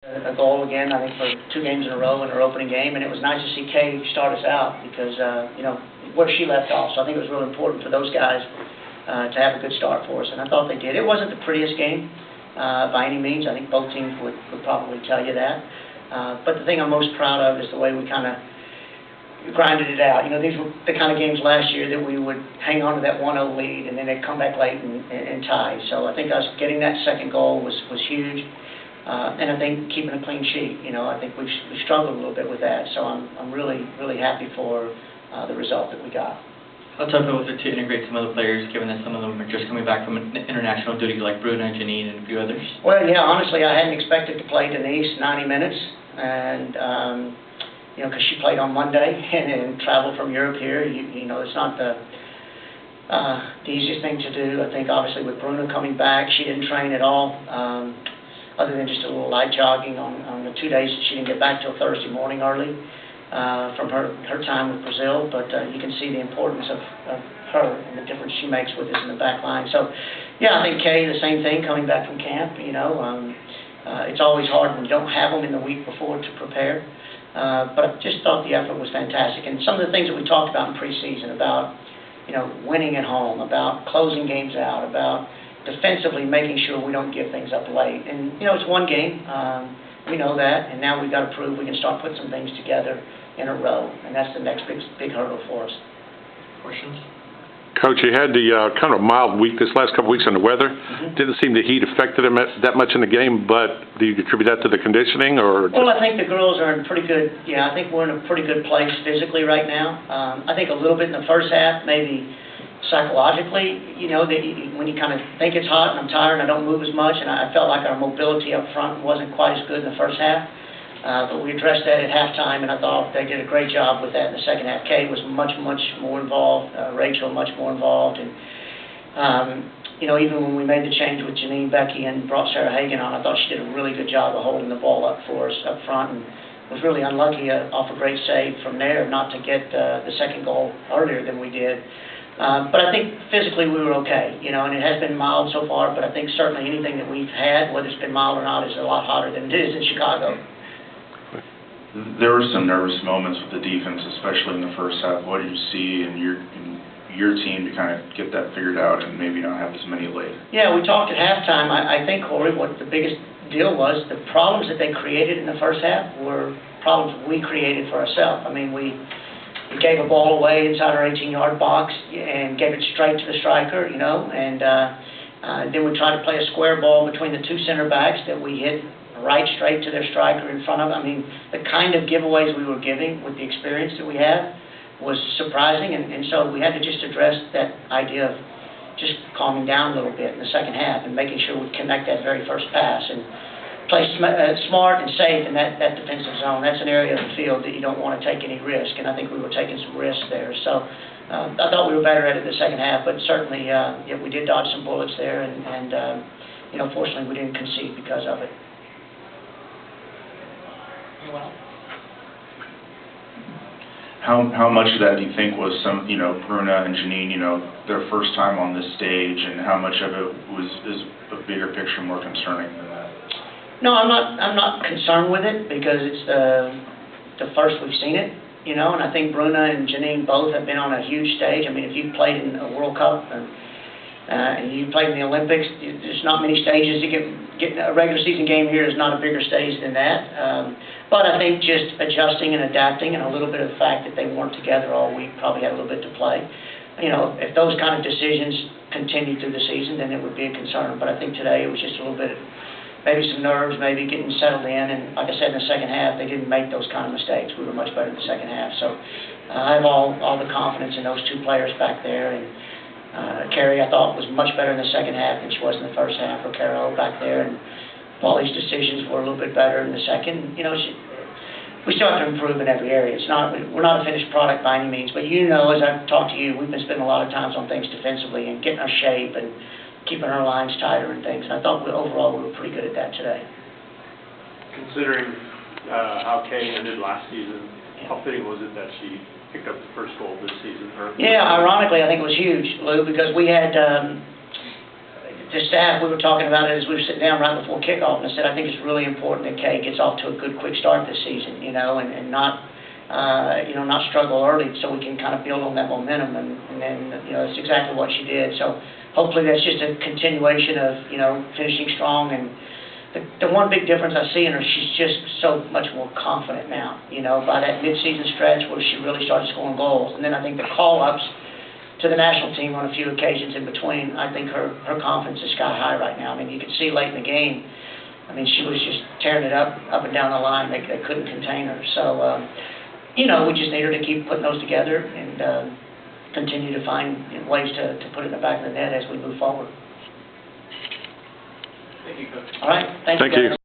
A goal again, I think, for 2 games in a row in her opening game, and it was nice to see Kay start us out because, where she left off. So I think it was really important for those guys to have a good start for us, and I thought they did. It wasn't the prettiest game by any means. I think both teams would probably tell you that. But the thing I'm most proud of is the way we kind of grinded it out. These were the kind of games last year that we would hang on to that 1-0 lead, and then they'd come back late and tie. So I think us getting that second goal was huge. And I think keeping a clean sheet, I think we've struggled a little bit with that. So I'm really happy for the result that we got. How tough was it to integrate some of the players, given that some of them are just coming back from international duty, like Bruna, Janine, and a few others? Well, yeah, honestly, I hadn't expected to play Denise 90 minutes, and because she played on Monday and traveled from Europe here. It's not the easiest thing to do. I think obviously with Bruna coming back, she didn't train at all. Other than just a little light jogging on the 2 days that she didn't get back till Thursday morning early from her time with Brazil. But you can see the importance of her and the difference she makes with us in the back line. So, yeah, I think Kay, the same thing, coming back from camp. It's always hard when you don't have them in the week before to prepare. But I just thought the effort was fantastic. And some of the things that we talked about in preseason about, winning at home, about closing games out, about defensively making sure we don't give things up late. And, it's one game. We know that. And now we've got to prove we can start putting some things together in a row. And that's the next big hurdle for us. Questions? Coach, you had the kind of mild week this last couple weeks in the weather. Didn't seem the heat affected him that much in the game, but do you attribute that to the conditioning? Well, I think the girls are in pretty good, I think we're in a pretty good place physically right now. I think a little bit in the first half, maybe psychologically, when you kind of think it's hot and I'm tired and I don't move as much, and I felt like our mobility up front wasn't quite as good in the first half. But we addressed that at halftime, and I thought they did a great job with that in the second half. Kay was much more involved, Rachel much more involved, and even when we made the change with Janine, Becky, and brought Sarah Hagan on, I thought she did a really good job of holding the ball up for us up front, and was really unlucky off a great save from there not to get the second goal earlier than we did. But I think physically we were okay, and it has been mild so far, but I think certainly anything that we've had, whether it's been mild or not, is a lot hotter than it is in Chicago. There were some nervous moments with the defense, especially in the first half. What did you see in your team to kind of get that figured out and maybe not have as many late? Yeah, we talked at halftime. I think, Corey, what the biggest deal was, the problems that they created in the first half were problems we created for ourselves. I mean, we gave a ball away inside our 18-yard box and gave it straight to the striker, and then we tried to play a square ball between the 2 center backs that we hit right straight to their striker in front of them. I mean, the kind of giveaways we were giving with the experience that we had was surprising, and so we had to just address that idea of just calming down a little bit in the second half and making sure we connect that very first pass and play smart and safe in that defensive zone. That's an area of the field that you don't want to take any risk, and I think we were taking some risks there. So I thought we were better at it in the second half, but certainly we did dodge some bullets there, and fortunately we didn't concede because of it. Well, How much of that do you think was Bruna and Janine, their first time on this stage, and how much of it is a bigger picture more concerning than that? No, I'm not concerned with it because it's the first we've seen it, and I think Bruna and Janine both have been on a huge stage. I mean, if you've played in a World Cup and you played in the Olympics, there's not many stages. Get a regular season game here is not a bigger stage than that. But I think just adjusting and adapting, and a little bit of the fact that they weren't together all week probably had a little bit to play. If those kind of decisions continued through the season, then it would be a concern. But I think today it was just a little bit, maybe some nerves, maybe getting settled in. And like I said, in the second half, they didn't make those kind of mistakes. We were much better in the second half. So I have all the confidence in those 2 players back there. And Carrie, I thought, was much better in the second half than she was in the first half. Or Carol back there, and Paulie's decisions were a little bit better in the second. We still have to improve in every area. We're not a finished product by any means, but as I've talked to you, we've been spending a lot of time on things defensively and getting our shape and keeping our lines tighter and things. And I thought overall we were pretty good at that today. Considering how Kay ended last season, how fitting was it that she picked up the first goal this season? Yeah, ironically, I think it was huge, Lou, because we had the staff, we were talking about it as we were sitting down right before kickoff, and I said, I think it's really important that Kay gets off to a good, quick start this season, you know, and not, not struggle early so we can kind of build on that momentum, and then, that's exactly what she did. So hopefully that's just a continuation of, finishing strong. And the one big difference I see in her, she's just so much more confident now, by that mid-season stretch where she really started scoring goals. And then I think the call-ups to the national team on a few occasions in between, I think her confidence is sky high right now. I mean, you could see late in the game, she was just tearing it up and down the line. They couldn't contain her. So, we just need her to keep putting those together and continue to find ways to put it in the back of the net as we move forward. Thank you, Coach. All right. Thank you, guys.